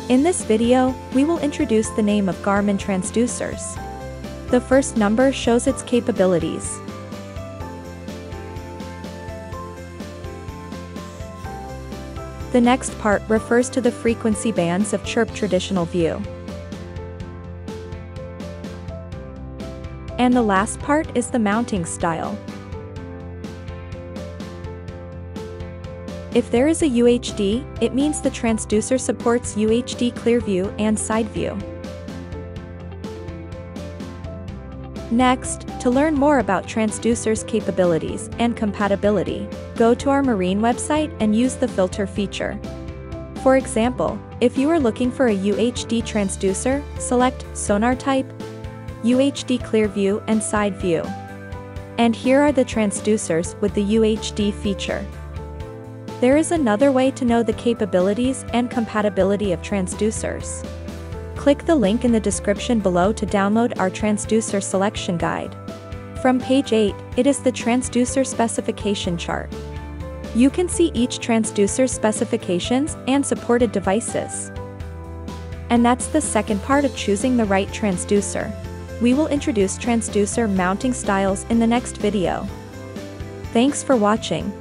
In this video, we will introduce the name of Garmin transducers. The first number shows its capabilities. The next part refers to the frequency bands of chirp traditional view. And the last part is the mounting style. If there is a UHD, it means the transducer supports UHD clear view and side view. Next, to learn more about transducers' capabilities and compatibility, go to our Marine website and use the filter feature. For example, if you are looking for a UHD transducer, select Sonar Type, UHD Clear View and Side View. And here are the transducers with the UHD feature. There is another way to know the capabilities and compatibility of transducers. Click the link in the description below to download our transducer selection guide. From page 8, it is the transducer specification chart. You can see each transducer's specifications and supported devices. And that's the second part of choosing the right transducer. We will introduce transducer mounting styles in the next video. Thanks for watching.